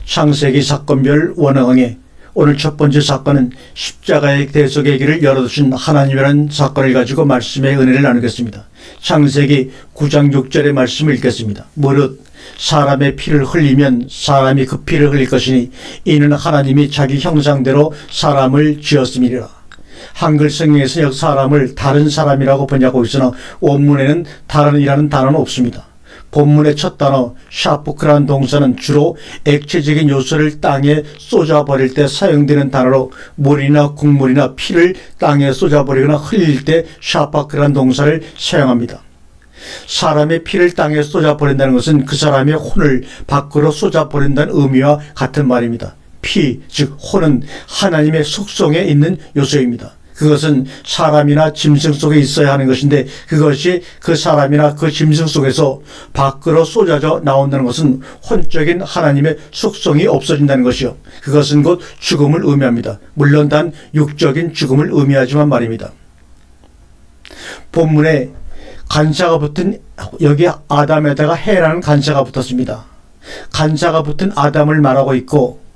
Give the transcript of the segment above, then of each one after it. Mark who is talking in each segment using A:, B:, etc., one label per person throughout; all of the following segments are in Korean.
A: 창세기 사건별 원어강의 오늘 첫 번째 사건은 십자가의 대속의 길을 열어두신 하나님이라는 사건을 가지고 말씀의 은혜를 나누겠습니다. 창세기 9장 6절의 말씀을 읽겠습니다. 무릇 사람의 피를 흘리면 사람이 그 피를 흘릴 것이니 이는 하나님이 자기 형상대로 사람을 지었음이니라. 한글 성경에서 사람을 다른 사람이라고 번역하고 있으나 원문에는 다른이라는 단어는 없습니다. 본문의 첫 단어 샤프크라는 동사는 주로 액체적인 요소를 땅에 쏟아버릴 때 사용되는 단어로 물이나 국물이나 피를 땅에 쏟아버리거나 흘릴 때 샤파크라는 동사를 사용합니다. 사람의 피를 땅에 쏟아버린다는 것은 그 사람의 혼을 밖으로 쏟아버린다는 의미와 같은 말입니다. 피, 즉 혼은 하나님의 속성에 있는 요소입니다. 그것은 사람이나 짐승 속에 있어야 하는 것인데 그것이 그 사람이나 그 짐승 속에서 밖으로 쏟아져 나온다는 것은 혼적인 하나님의 속성이 없어진다는 것이요. 그것은 곧 죽음을 의미합니다. 물론 단 육적인 죽음을 의미하지만 말입니다. 본문에 간사가 붙은 여기 아담에다가 해라는 간사가 붙었습니다. 간사가 붙은 아담을 말하고 있고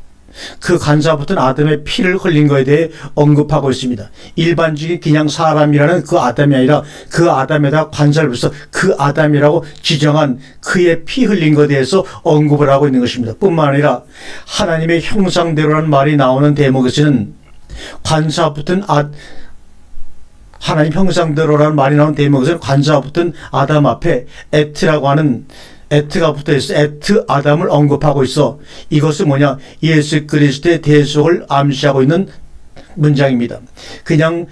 A: 그 간사 붙은 아담의 피를 흘린 것에 대해 언급하고 있습니다. 일반적인 그냥 사람이라는 그 아담이 아니라 그 아담에다 간사를 붙여서 그 아담이라고 지정한 그의 피 흘린 것에 대해서 언급을 하고 있는 것입니다. 뿐만 아니라 하나님의 형상대로라는 말이 나오는 대목에서는 간사 붙은 하나님 형상대로라는 말이 나오는 대목에서는 간사 붙은 아담 앞에 에트라고 하는 에트가 붙어있어 에트 아담을 언급하고 있어 이것은 뭐냐 예수 그리스도의 대속을 암시하고 있는 문장입니다. 그냥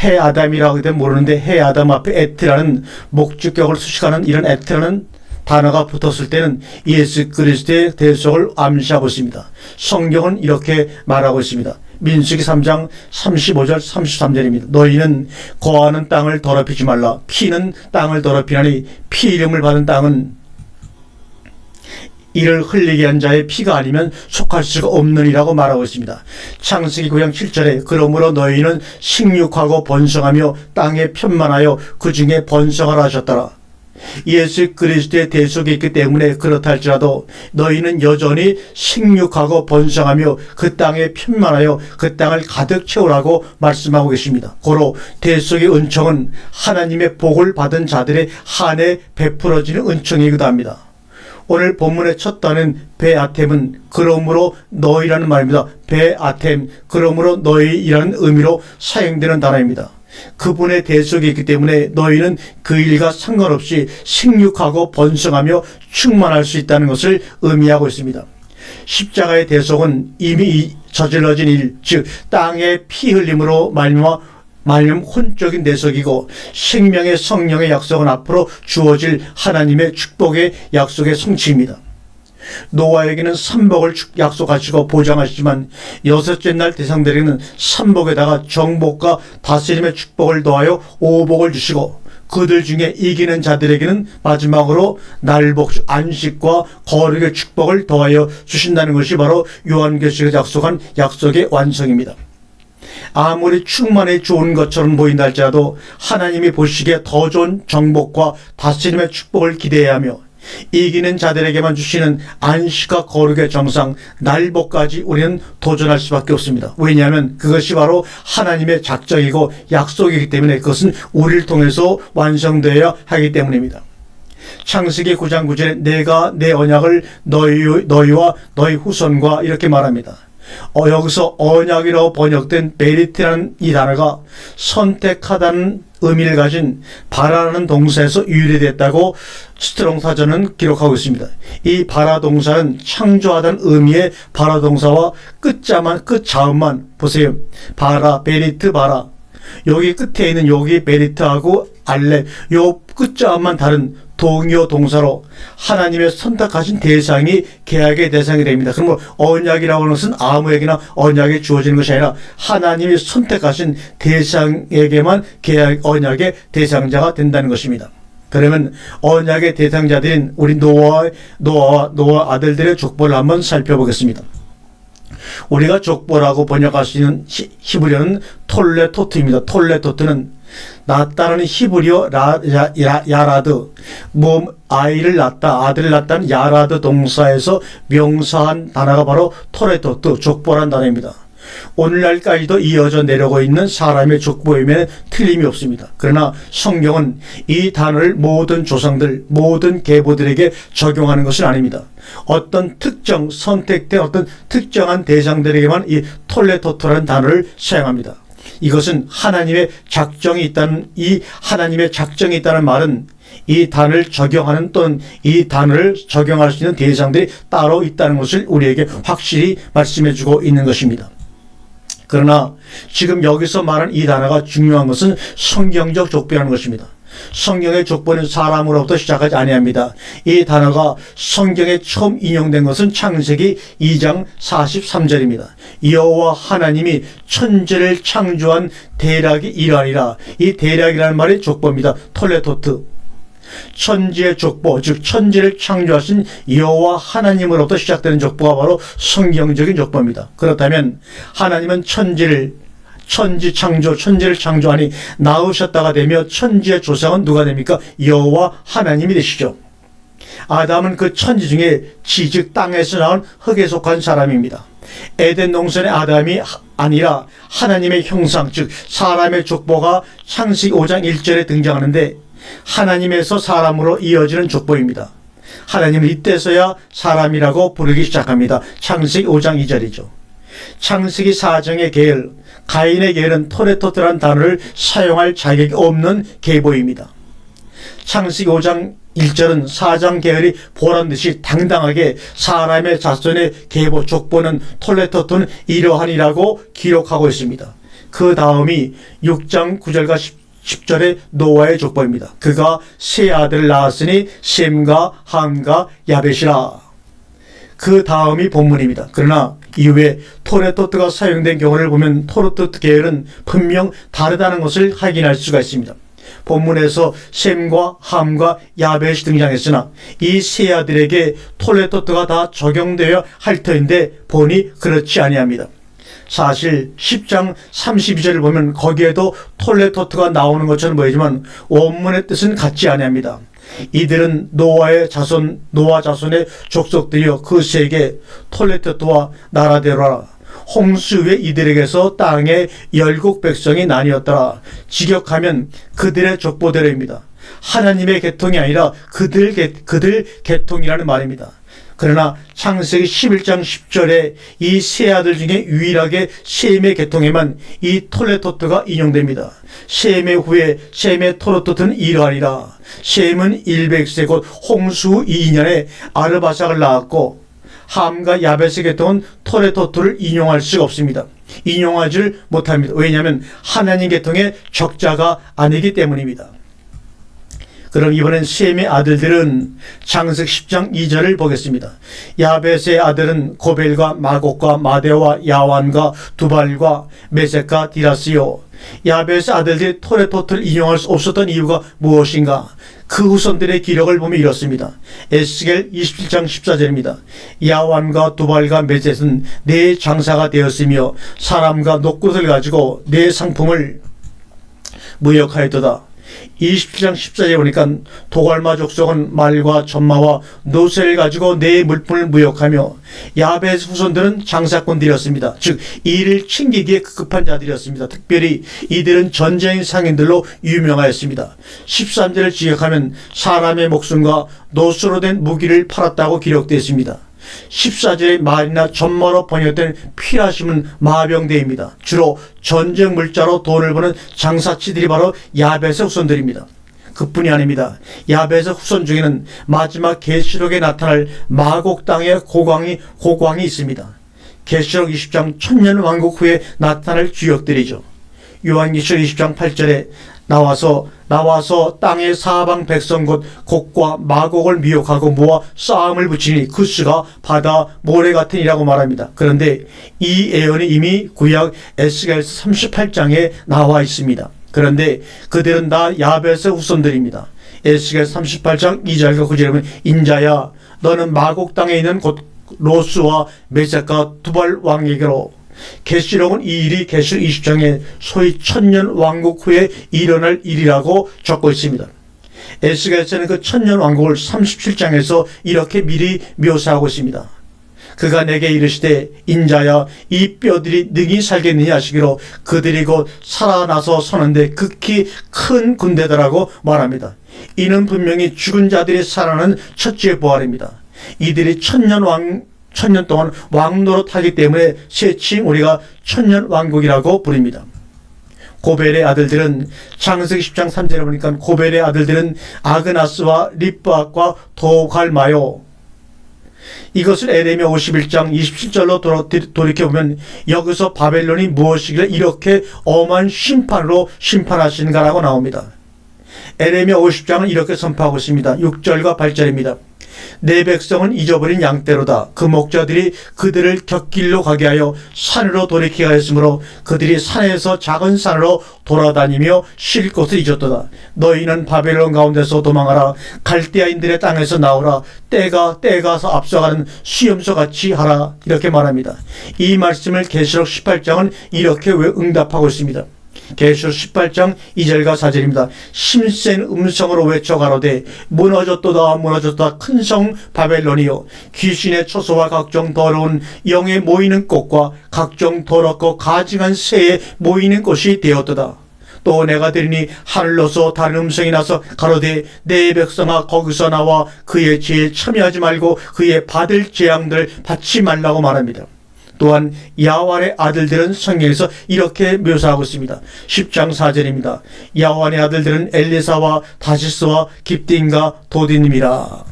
A: 해 아담이라고 하기 때문에 모르는데 해 아담 앞에 에트라는 목적격을 수식하는 이런 에트라는 단어가 붙었을 때는 예수 그리스도의 대속을 암시하고 있습니다. 성경은 이렇게 말하고 있습니다. 민수기 3장 35절 33절입니다. 너희는 거하는 땅을 더럽히지 말라. 피는 땅을 더럽히나니 피 이름을 받은 땅은 이를 흘리게 한 자의 피가 아니면 속할 수가 없느니라고 말하고 있습니다. 창세기 9장 7절에 그러므로 너희는 식육하고 번성하며 땅에 편만하여 그 중에 번성하라 하셨더라. 예수 그리스도의 대속이 있기 때문에 그렇다 할지라도 너희는 여전히 식육하고 번성하며 그 땅에 편만하여 그 땅을 가득 채우라고 말씀하고 계십니다. 고로 대속의 은총은 하나님의 복을 받은 자들의 한해 베풀어지는 은총이기도 합니다. 오늘 본문의 첫 단어는 베아템은 그러므로 너희라는 말입니다. 베아템 그러므로 너희라는 의미로 사용되는 단어입니다. 그분의 대속이 있기 때문에 너희는 그 일과 상관없이 식육하고 번성하며 충만할 수 있다는 것을 의미하고 있습니다. 십자가의 대속은 이미 저질러진 일, 즉 땅의 피 흘림으로 말미암아 혼적인 대속이고 생명의 성령의 약속은 앞으로 주어질 하나님의 축복의 약속의 성취입니다. 노아에게는 삼복을 약속하시고 보장하시지만 여섯째 날 대상들에게는 삼복에다가 정복과 다스림의 축복을 더하여 오복을 주시고 그들 중에 이기는 자들에게는 마지막으로 날복 안식과 거룩의 축복을 더하여 주신다는 것이 바로 요한계시록에 약속한 약속의 완성입니다. 아무리 충만해 좋은 것처럼 보인다 할지라도 하나님이 보시기에 더 좋은 정복과 다스림의 축복을 기대해야 하며 이기는 자들에게만 주시는 안식과 거룩의 정상 날복까지 우리는 도전할 수밖에 없습니다. 왜냐하면 그것이 바로 하나님의 작정이고 약속이기 때문에 그것은 우리를 통해서 완성되어야 하기 때문입니다. 창세기 9장 9절에 내가 내 언약을 너희와 너희 후손과 이렇게 말합니다. 여기서 언약이라고 번역된 베리트라는 이 단어가 선택하다는 의미를 가진 바라는 동사에서 유래됐다고 스트롱 사전은 기록하고 있습니다. 이 바라 동사는 창조하다는 의미의 바라 동사와 끝자음만 보세요. 바라, 베리트, 바라. 여기 끝에 있는 여기 베리트하고 알레 요 끝자음만 다른 동요 동사로 하나님의 선택하신 대상이 계약의 대상이 됩니다. 그러면 언약이라고 하는 것은 아무에게나 언약이 주어지는 것이 아니라 하나님이 선택하신 대상에게만 언약의 대상자가 된다는 것입니다. 그러면 언약의 대상자들인 우리 노아 아들들의 족보를 한번 살펴보겠습니다. 우리가 족보라고 번역할 수 있는 히브리어는 톨레토트입니다. 톨레토트는 낳다는 히브리어 야라드, 아이를 낳다, 아들을 낳다는 야라드 동사에서 명사한 단어가 바로 토레토트, 족보란 단어입니다. 오늘날까지도 이어져 내려오고 있는 사람의 족보임에는 틀림이 없습니다. 그러나 성경은 이 단어를 모든 조상들, 모든 계보들에게 적용하는 것은 아닙니다. 어떤 특정 선택된 어떤 특정한 대상들에게만 이 톨레토토라는 단어를 사용합니다. 이것은 하나님의 작정이 있다는, 이 하나님의 작정이 있다는 말은 이 단어를 적용하는 또는 이 단어를 적용할 수 있는 대상들이 따로 있다는 것을 우리에게 확실히 말씀해 주고 있는 것입니다. 그러나 지금 여기서 말하는 이 단어가 중요한 것은 성경적 족보라는 것입니다. 성경의 족보는 사람으로부터 시작하지 아니합니다. 이 단어가 성경에 처음 인용된 것은 창세기 2장 43절입니다. 여호와 하나님이 천지를 창조한 대략이 이러하니라. 이 대략이라는 말이 족보입니다. 톨레토트. 천지의 족보, 즉 천지를 창조하신 여호와 하나님으로부터 시작되는 족보가 바로 성경적인 족보입니다. 그렇다면 하나님은 천지를 창조하니 낳으셨다가 되며 천지의 조상은 누가 됩니까? 여호와 하나님이 되시죠. 아담은 그 천지 중에 즉 땅에서 나온 흙에 속한 사람입니다. 에덴 동산의 아담이 아니라 하나님의 형상, 즉 사람의 족보가 창세기 5장 1절에 등장하는데 하나님에서 사람으로 이어지는 족보입니다. 하나님은 이때서야 사람이라고 부르기 시작합니다. 창세기 5장 2절이죠. 창세기 4장의 계열, 가인의 계열은 토레토트라는 단어를 사용할 자격이 없는 계보입니다. 창세기 5장 1절은 4장 계열이 보란듯이 당당하게 사람의 자손의 계보, 족보는 톨레토트는 이러하니라고 기록하고 있습니다. 그 다음이 6장 9절과 10절의 노아의 족보입니다. 그가 세 아들을 낳았으니 셈과 함과 야벳이라. 그 다음이 본문입니다. 그러나 이후에 토레토트가 사용된 경우를 보면 토레토트 계열은 분명 다르다는 것을 확인할 수가 있습니다. 본문에서 셈과 함과 야벳이 등장했으나 이 세 아들에게 톨레토트가 다 적용되어야 할 터인데 보니 그렇지 아니합니다. 사실 10장 32절을 보면 거기에도 톨레토트가 나오는 것처럼 보이지만 원문의 뜻은 같지 아니합니다. 이들은 노아 자손의 족속들이여 그 세계 톨레토트와 나라대로라. 홍수 후에 이들에게서 땅의 열국 백성이 나뉘었더라. 직역하면 그들의 족보대로입니다. 하나님의 계통이 아니라 그들 계통이라는 말입니다. 그러나 창세기 11장 10절에 이 세 아들 중에 유일하게 셈의 계통에만 이 톨레토트가 인용됩니다. 셈의 후에 셈의 톨레토트는 이러하니라. 셈은 100세 곧 홍수 후 2년에 아르바삭을 낳았고 함과 야벳의 계통은 톨레토트를 인용할 수가 없습니다. 인용하지를 못합니다. 왜냐하면 하나님 계통의 적자가 아니기 때문입니다. 그럼 이번엔 셈의 아들들은 창세기 10장 2절을 보겠습니다. 야벳의 아들은 고벨과 마곡과 마데와 야완과 두발과 메섹과 디라스요. 야벳의 아들들이 톨레토트를 인용할 수 없었던 이유가 무엇인가? 그 후손들의 기록을 보면 이렇습니다. 에스겔 27장 14절입니다. 야완과 두발과 메셋은 내 장사가 되었으며 사람과 녹것을 가지고 내 상품을 무역하였도다. 27장 14절에 보니까 도갈마 족속은 말과 전마와 노새를 가지고 내 물품을 무역하며 야벳 후손들은 장사꾼들이었습니다. 즉 일을 챙기기에 급급한 자들이었습니다. 특별히 이들은 전쟁의 상인들로 유명하였습니다. 13절을 지적하면 사람의 목숨과 노수로 된 무기를 팔았다고 기록되어 있습니다. 14절의 말이나 전마로 번역된 피라심은 마병대입니다. 주로 전쟁 물자로 돈을 버는 장사치들이 바로 야벳의 후손들입니다. 그뿐이 아닙니다. 야벳의 후손 중에는 마지막 계시록에 나타날 마곡 땅의 고광이 있습니다. 계시록 20장 천년 왕국 후에 나타날 주역들이죠. 요한계시록 20장 8절에 나와서 땅의 사방 백성 곧 곡과 마곡을 미혹하고 모아 싸움을 붙이니 그 수가 바다 모래 같으니라고 말합니다. 그런데 이 예언이 이미 구약 에스겔서 38장에 나와 있습니다. 그런데 그들은 다 야벳의 후손들입니다. 에스겔 38장 2절과 9절에 보면 인자야 너는 마곡 땅에 있는 곧 로스와 메섹과 두발 왕에게로 계시록은 이 일이 계시록 20장에 소위 천년 왕국 후에 일어날 일이라고 적고 있습니다. 에스겔서는 그 천년 왕국을 37장에서 이렇게 미리 묘사하고 있습니다. 그가 내게 이르시되 인자야 이 뼈들이 능히 살겠느냐 하시기로 그들이 곧 살아나서 서는데 극히 큰 군대더라고 말합니다. 이는 분명히 죽은 자들이 살아나는 첫째 부활입니다. 이들이 천년 동안 왕노릇하기 때문에 세칭 우리가 천년 왕국이라고 부릅니다. 고벨의 아들들은 창세기 10장 3절에 보니까 고벨의 아들들은 아그나스와 립박과 도갈마요. 이것을 에레미야 51장 27절로 돌이켜보면 여기서 바벨론이 무엇이길래 이렇게 엄한 심판으로 심판하시는가라고 나옵니다. 에레미야 50장은 이렇게 선포하고 있습니다. 6절과 8절입니다. 내 백성은 잊어버린 양떼로다. 그 목자들이 그들을 곁길로 가게 하여 산으로 돌이키게 하였으므로 그들이 산에서 작은 산으로 돌아다니며 쉴 곳을 잊었도다. 너희는 바벨론 가운데서 도망하라. 갈대아인들의 땅에서 나오라. 때가서 앞서가는 수염소같이 하라. 이렇게 말합니다. 이 말씀을 계시록 18장은 이렇게 응답하고 있습니다. 계시록 18장 2절과 4절입니다. 심센 음성으로 외쳐 가로되 무너졌도다 무너졌다 큰 성 바벨론이요 귀신의 처소와 각종 더러운 영에 모이는 곳과 각종 더럽고 가증한 새에 모이는 곳이 되었도다. 또 내가 들으니 하늘로서 다른 음성이 나서 가로되 내 백성아 거기서 나와 그의 지혜에 참여하지 말고 그의 받을 재앙들을 받지 말라고 말합니다. 또한 야완의 아들들은 성경에서 이렇게 묘사하고 있습니다. 10장 4절입니다. 야완의 아들들은 엘리사와 다시스와 깁딘과 도딘임이라.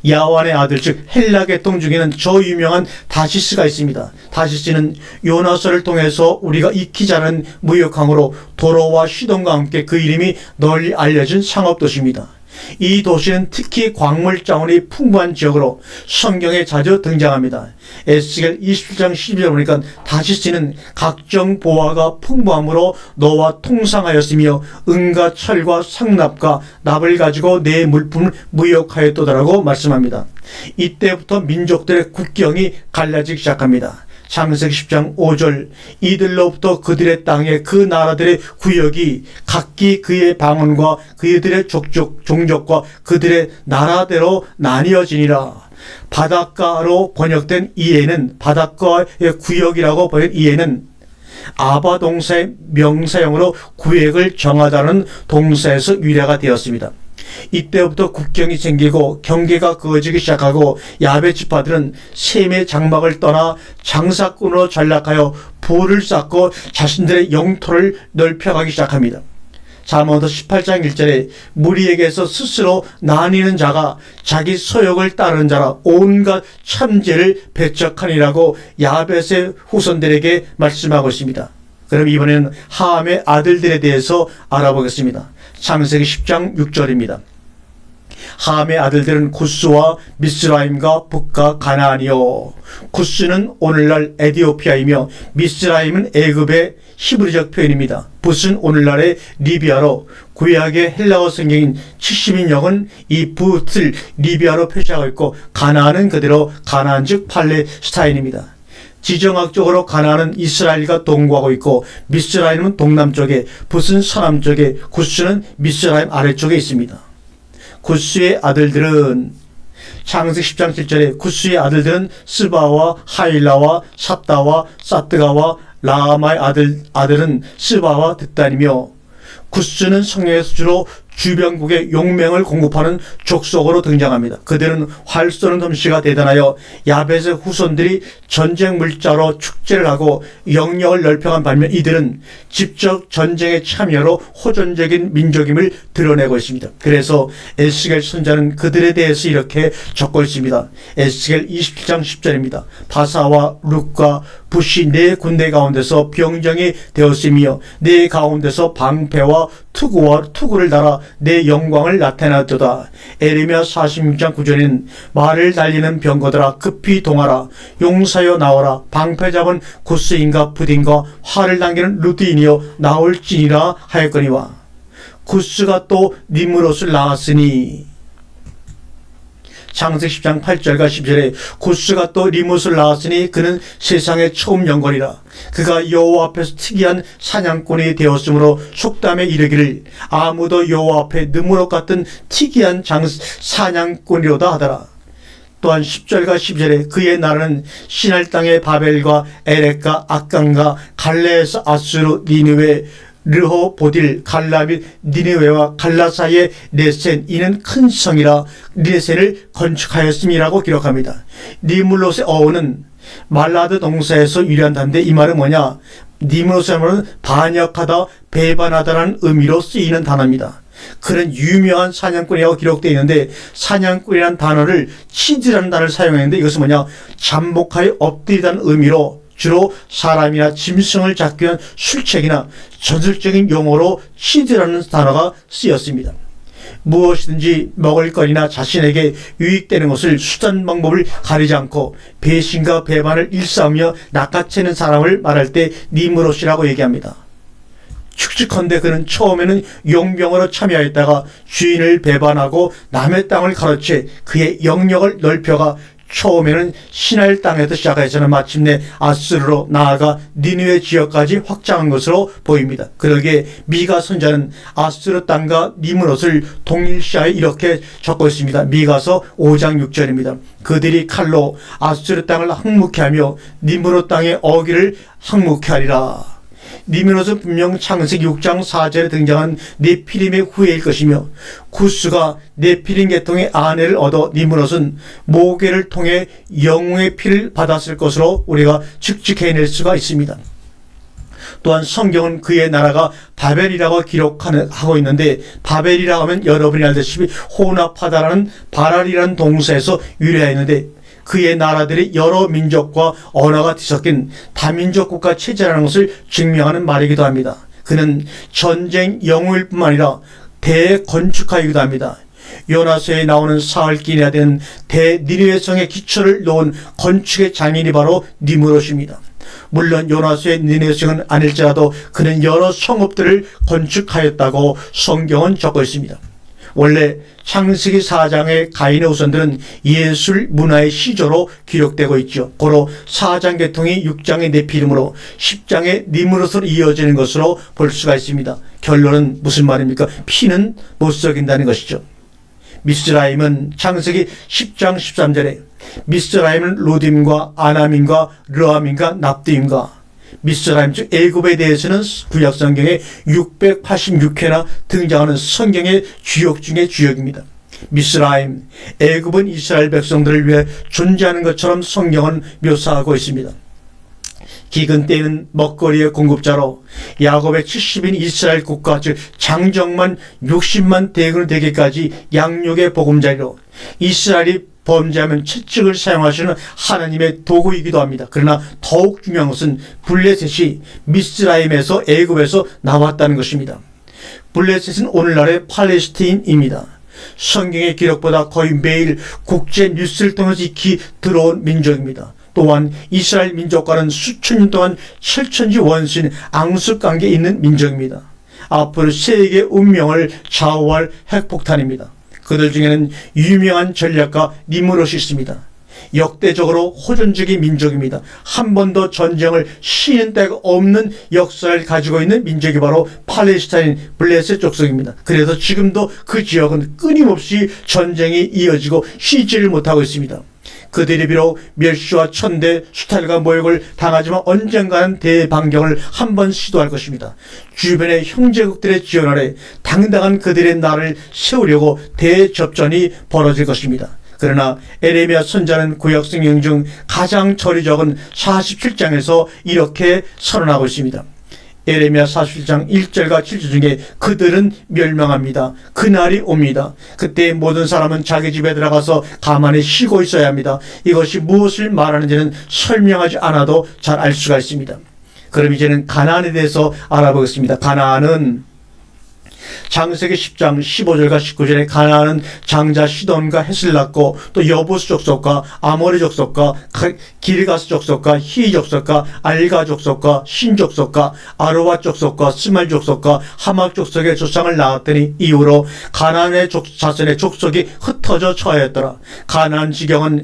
A: 야완의 아들 즉 헬라 계통 중에는 저 유명한 다시스가 있습니다. 다시스는 요나서를 통해서 우리가 익히 잘 아는 무역항으로 도로와 시돈과 함께 그 이름이 널리 알려진 상업도시입니다. 이 도시는 특히 광물 자원이 풍부한 지역으로 성경에 자주 등장합니다. 에스겔 27장 12절 보니까 다시스는 각종 보화가 풍부함으로 너와 통상하였으며 은과 철과 상납과 납을 가지고 내 물품을 무역하였도다라고 말씀합니다. 이때부터 민족들의 국경이 갈라지기 시작합니다. 창세기 10장 5절 이들로부터 그들의 땅에 그 나라들의 구역이 각기 그의 방언과 그들의 종족과 그들의 나라대로 나뉘어지니라. 바닷가로 번역된 이에는 바닷가의 구역이라고 번역 이에는 아바 동사의 명사형으로 구획을 정하다는 동사에서 유래가 되었습니다. 이때부터 국경이 생기고 경계가 그어지기 시작하고 야베 지파들은 셈의 장막을 떠나 장사꾼으로 전락하여 부를 쌓고 자신들의 영토를 넓혀가기 시작합니다. 잠언서 18장 1절에 무리에게서 스스로 나뉘는 자가 자기 소욕을 따르는 자라 온갖 참죄를 배척하니라고 야벳의 후손들에게 말씀하고 있습니다. 그럼 이번에는 함의 아들들에 대해서 알아보겠습니다. 창세기 10장 6절입니다. 함의 아들들은 구스와 미스라임과 북과 가나안이요. 구스는 오늘날 에디오피아이며 미스라임은 애굽의 히브리적 표현입니다. 붓은 오늘날의 리비아로 구약의 헬라어 성경인 70인역은 이 붓을 리비아로 표시하고 있고 가나안은 그대로 가나안 즉 팔레스타인입니다. 지정학적으로 가나안은 이스라엘과 동거하고 있고 미스라임은 동남쪽에 붓은 서남쪽에 구스는 미스라임 아래쪽에 있습니다. 구스의 아들들은 창세기 10장 7절에 구스의 아들들은 스바와 하일라와 삽다와 사뜨가와 라마의 아들은 스바와 득단이며 구스는 성경에서 주로 주변국의 용맹을 공급하는 족속으로 등장합니다. 그들은 활 쏘는 솜씨가 대단하여 야벳의 후손들이 전쟁 물자로 축제를 하고 영역을 넓혀간 반면 이들은 직접 전쟁에 참여로 호전적인 민족임을 드러내고 있습니다. 그래서 에스겔 선자는 그들에 대해서 이렇게 적고 있습니다. 에스겔 27장 10절입니다. 바사와 룩과 붓이 내 군대 가운데서 병정이 되었으며 내 가운데서 방패와 투구를 달아 내 영광을 나타내었도다. 에레미야 46장 9절에는 말을 달리는 병거들아 급히 동하라. 용사여 나오라. 방패 잡은 구스인과 붓인과 활을 당기는 루드인이여 나올지니라 하였거니와. 구스가 또 니므롯을 낳았으니 창세기 10장 8절과 10절에 구스가 또 리뭇을 낳았으니 그는 세상에 처음 영걸이라. 그가 여호와 앞에서 특이한 사냥꾼이 되었으므로 속담에 이르기를 아무도 여호와 앞에 느무롯 같은 특이한 사냥꾼이로다 하더라. 또한 10절과 12절에 그의 나라는 시날 땅의 바벨과 에렉과 악강과 갈레에서 아수르, 니느웨, 르호보딜, 갈라 및 니느웨와 갈라 사이의 레센, 이는 큰 성이라 레센을 건축하였음이라고 기록합니다. 니물롯의 어원은 말라드 동사에서 유래한다는데 이 말은 뭐냐? 니물롯의 말은 반역하다, 배반하다라는 의미로 쓰이는 단어입니다. 그는 유명한 사냥꾼이라고 기록되어 있는데 사냥꾼이라는 단어를 치드라는 단어를 사용했는데 이것은 뭐냐? 잠복하여 엎드리다는 의미로 주로 사람이나 짐승을 잡기 위한 술책이나 전술적인 용어로 치드라는 단어가 쓰였습니다. 무엇이든지 먹을거리나 자신에게 유익되는 것을 수단 방법을 가리지 않고 배신과 배반을 일삼으며 낚아채는 사람을 말할 때 니무롯이라고 얘기합니다. 축직컨대 그는 처음에는 용병으로 참여했다가 주인을 배반하고 남의 땅을 가로채 그의 영역을 넓혀가 처음에는 시날 땅에서 시작해서는 마침내 아수르로 나아가 니느웨 지역까지 확장한 것으로 보입니다. 그러기에 미가 선자는 아수르 땅과 니무롯을 동일시하여 이렇게 적고 있습니다. 미가서 5장 6절입니다. 그들이 칼로 아수르 땅을 항목케 하며 니무롯 땅의 어기를 항목케 하리라. 니무롯은 분명 창세기 6장 4절에 등장한 네피림의 후예일 것이며 구스가 네피림 계통의 아내를 얻어 니무롯은 모계를 통해 영웅의 피를 받았을 것으로 우리가 측직해낼 수가 있습니다. 또한 성경은 그의 나라가 바벨이라고 기록하고 있는데 바벨이라고 하면 여러분이 알다시피 혼합하다라는 바랄이라는 동사에서 유래하였는데 그의 나라들이 여러 민족과 언어가 뒤섞인 다민족 국가 체제라는 것을 증명하는 말이기도 합니다. 그는 전쟁 영웅일 뿐만 아니라 대건축가이기도 합니다. 요나서에 나오는 사흘길이나 되는 대니느웨 성의 기초를 놓은 건축의 장인이 바로 니무롯입니다. 물론 요나서의 니느웨 성은 아닐지라도 그는 여러 성읍들을 건축하였다고 성경은 적고 있습니다. 원래 창세기 4장의 가인의 후손들은 예술 문화의 시조로 기록되고 있죠. 고로 4장 계통이 6장의 네피림으로 10장의 니무롯으로 이어지는 것으로 볼 수가 있습니다. 결론은 무슨 말입니까? 피는 못 썩인다는 것이죠. 미스라임은 창세기 10장 13절에 미스라임은 루딤과 아남임과 르함임과 납디임과 미스라임 즉 애굽에 대해서는 구약 성경에 686회나 등장하는 성경의 주역 중의 주역입니다. 미스라임, 애굽은 이스라엘 백성들을 위해 존재하는 것처럼 성경은 묘사하고 있습니다. 기근 때에는 먹거리의 공급자로 야곱의 70인 이스라엘 국가 즉 장정만 60만 대군이 되기까지 양육의 보금자리로 이스라엘이 범죄하면 채찍을 사용하시는 하나님의 도구이기도 합니다. 그러나 더욱 중요한 것은 블레셋이 미스라임에서 애굽에서 나왔다는 것입니다. 블레셋은 오늘날의 팔레스타인입니다. 성경의 기록보다 거의 매일 국제 뉴스를 통해서 익히 들어온 민족입니다. 또한 이스라엘 민족과는 수천 년 동안 철천지 원수인 앙숙관계에 있는 민족입니다. 앞으로 세계 운명을 좌우할 핵폭탄입니다. 그들 중에는 유명한 전략가 니무롯이 있습니다. 역대적으로 호전적인 민족입니다. 한 번도 전쟁을 쉬는 때가 없는 역사를 가지고 있는 민족이 바로 팔레스타인 블레셋 족속입니다. 그래서 지금도 그 지역은 끊임없이 전쟁이 이어지고 쉬지를 못하고 있습니다. 그들이 비록 멸시와 천대, 수탈과 모욕을 당하지만 언젠가는 대반경을 한번 시도할 것입니다. 주변의 형제국들의 지원 아래 당당한 그들의 나라를 세우려고 대접전이 벌어질 것입니다. 그러나 에레미야 선자는 구약 성경 중 가장 절이 적은 47장에서 이렇게 선언하고 있습니다. 에레미야 47장 1절과 7절 중에 그들은 멸망합니다. 그날이 옵니다. 그때 모든 사람은 자기 집에 들어가서 가만히 쉬고 있어야 합니다. 이것이 무엇을 말하는지는 설명하지 않아도 잘 알 수가 있습니다. 그럼 이제는 가나안에 대해서 알아보겠습니다. 가나안은 창세기 10장 15절과 19절에 가나안은 장자 시돈과 헷을 낳고 또 여부스 족속과 아모리 족속과 기르가스 족속과 히 족속과 알가 족속과 신 족속과 아르와 족속과 스말 족속과 하막 족속의 조상을 낳았더니 이후로 가나안의 자손의 족속이 흩어져 처하였더라. 가나안 지경은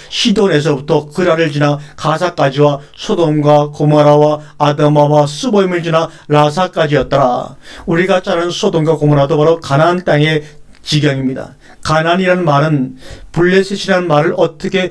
A: 시돈에서부터 그라를 지나 가사까지와 소돔과 고모라와 아드마와 스보임을 지나 라사까지였더라. 우리가 짜는 소돔과 고모라도 바로 가나안 땅의 지경입니다. 가나안이라는 말은 블레셋이라는 말을 어떻게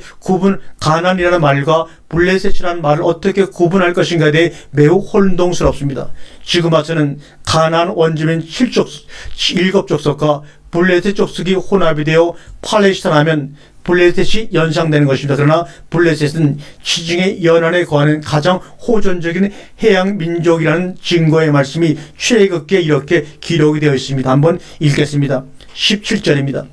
A: 가나안이라는 말과 블레셋이라는 말을 어떻게 구분할 것인가에 대해 매우 혼동스럽습니다. 지금 와서는 가나안 원주민 7족속과 블레셋 족속이 혼합이 되어 팔레스타인 하면 블레셋이 연상되는 것입니다. 그러나 블레셋은 지중해 연안에 거하는 가장 호전적인 해양 민족이라는 증거의 말씀이 최근께 이렇게 기록이 되어 있습니다. 한번 읽겠습니다. 17절입니다.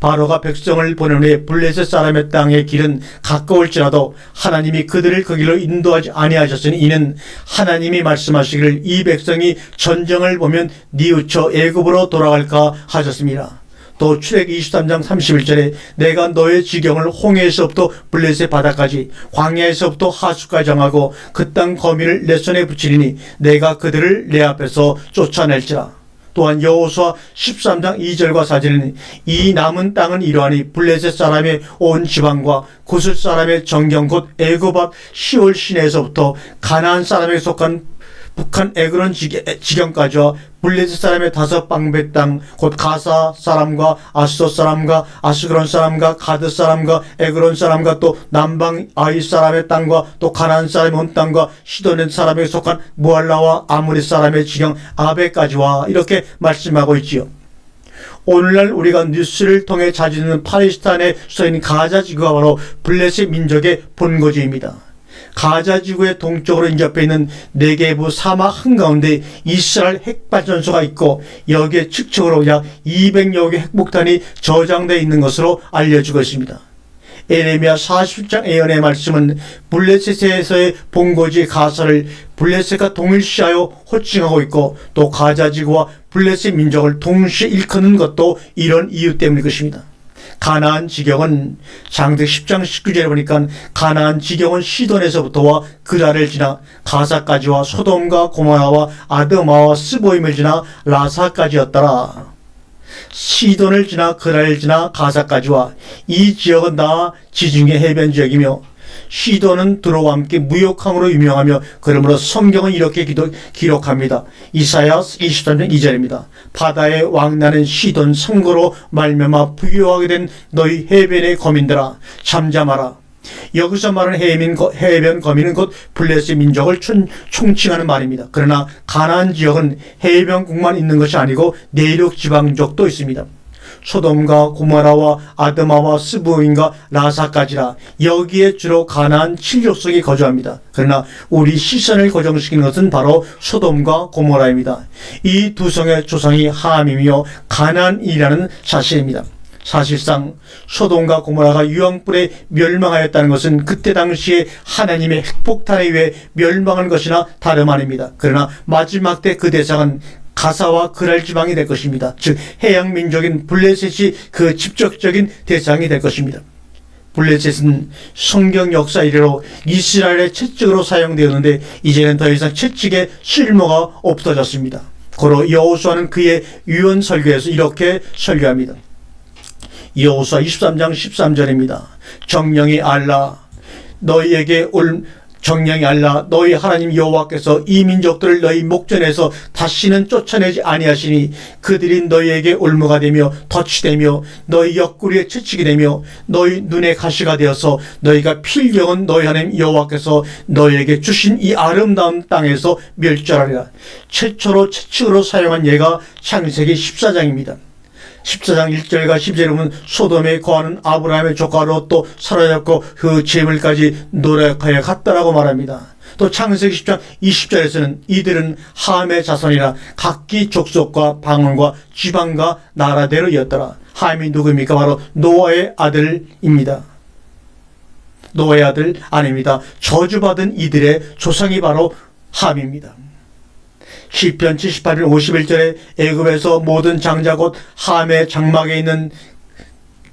A: 바로가 백성을 보낸 후에 블레셋 사람의 땅의 길은 가까울지라도 하나님이 그들을 그 길로 인도하지 아니하셨으니 이는 하나님이 말씀하시기를 이 백성이 전쟁을 보면 뉘우쳐 애굽으로 돌아갈까 하셨습니다. 또 출애굽기 23장 31절에 내가 너의 지경을 홍해에서부터 블레셋 바다까지 광야에서부터 하수까지 정하고 그 땅 거민을 내 손에 붙이리니 내가 그들을 내 앞에서 쫓아낼지라. 또한 여호수아 13장 2절과 4절에는 이 남은 땅은 이러하니 블레셋 사람의 온 지방과 구슬 사람의 정경 곧 애굽 앞 시올 시내에서부터 가나안 사람에 속한 북한 에그론 지경까지와 블레셋 사람의 5방백 땅 곧 가사 사람과 아스돗 사람과 아스그론 사람과 가드 사람과 에그론 사람과 또 남방 아이 사람의 땅과 또 가나안 사람의 온 땅과 시돈 사람에 속한 무알라와 아무리 사람의 지경 아베까지와 이렇게 말씀하고 있지요. 오늘날 우리가 뉴스를 통해 자주 듣는 팔레스타인의 수도인 가자 지구가 바로 블레셋 민족의 본거지입니다. 가자 지구의 동쪽으로 인접해 있는 네게부 사막 한가운데 이스라엘 핵발전소가 있고 여기에 측측으로 약 200여 개 핵폭탄이 저장되어 있는 것으로 알려지고 있습니다. 에레미야 40장 예언의 말씀은 블레셋에서의 본거지 가사를 블레셋과 동일시하여 호칭하고 있고 또 가자 지구와 블레셋 민족을 동시에 일컫는 것도 이런 이유 때문일 것입니다. 가나안 지경은 창세기 10장 19절에 보니까 가나안 지경은 시돈에서부터와 그라를 지나 가사까지와 소돔과 고모라와 아드마와 스보임을 지나 라사까지였더라. 시돈을 지나 그라를 지나 가사까지와 이 지역은 다 지중해 해변 지역이며 시돈은 두로와 함께 무역항으로 유명하며 그러므로 성경은 이렇게 기록합니다. 이사야 23장 2절입니다. 바다의 왕나는 시돈 성거로 말미암아 부유하게 된 너희 해변의 거민들아 잠잠하라. 여기서 말하는 해변 거민은 곧 블레셋 민족을 총칭하는 말입니다. 그러나 가나안 지역은 해변국만 있는 것이 아니고 내륙 지방족도 있습니다. 소돔과 고모라와 아드마와 스보임과 라사까지라. 여기에 주로 가나안 7족속이 거주합니다. 그러나 우리 시선을 고정시키는 것은 바로 소돔과 고모라입니다. 이 두 성의 조상이 함이며 가나안이라는 사실입니다. 사실상 소돔과 고모라가 유황불에 멸망하였다는 것은 그때 당시에 하나님의 핵폭탄에 의해 멸망한 것이나 다름 아닙니다. 그러나 마지막 때 그 대상은 가사와 그랄 지방이 될 것입니다. 즉 해양 민족인 블레셋이 그 직접적인 대상이 될 것입니다. 블레셋은 성경 역사 이래로 이스라엘의 채찍으로 사용되었는데 이제는 더 이상 채찍에 쓸모가 없어졌습니다. 고로 여호수아는 그의 유언 설교에서 이렇게 설교합니다. 여호수아 23장 13절입니다. 정령이 알라 너희 하나님 여호와께서 이 민족들을 너희 목전에서 다시는 쫓아내지 아니하시니 그들이 너희에게 올무가 되며 덫이 너희 옆구리에 채찍이 되며 너희 눈에 가시가 되어서 너희가 필경은 너희 하나님 여호와께서 너희에게 주신 이 아름다운 땅에서 멸절하리라. 최초로 채찍으로 사용한 예가 창세기 14장입니다. 14장 1절과 10절에 보면 소돔에 거하는 아브라함의 조카로 또 사로잡고 그 재물까지 노력하여 갔다라고 말합니다. 또 창세기 10장 20절에서는 이들은 함의 자손이라 각기 족속과 방언과 지방과 나라대로였더라. 함이 누구입니까? 바로 노아의 아들입니다. 노아의 아들 아닙니다. 저주받은 이들의 조상이 바로 함입니다. 시편 78편 51절에 애굽에서 모든 장자 곧 함의 장막에 있는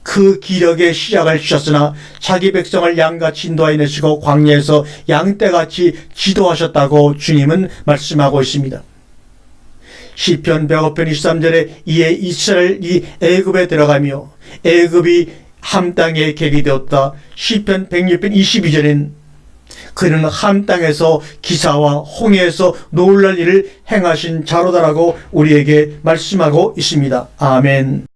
A: 그 기력의 시작을 주셨으나 자기 백성을 양같이 인도하여 내시고 광야에서 양떼같이 지도하셨다고 주님은 말씀하고 있습니다. 시편 105편 23절에 이에 이스라엘이 애굽에 들어가며 애굽이 함 땅에 객이 되었다. 시편 106편 22절엔 그는 함 땅에서 기사와 홍해에서 놀랄 일을 행하신 자로다라고 우리에게 말씀하고 있습니다. 아멘.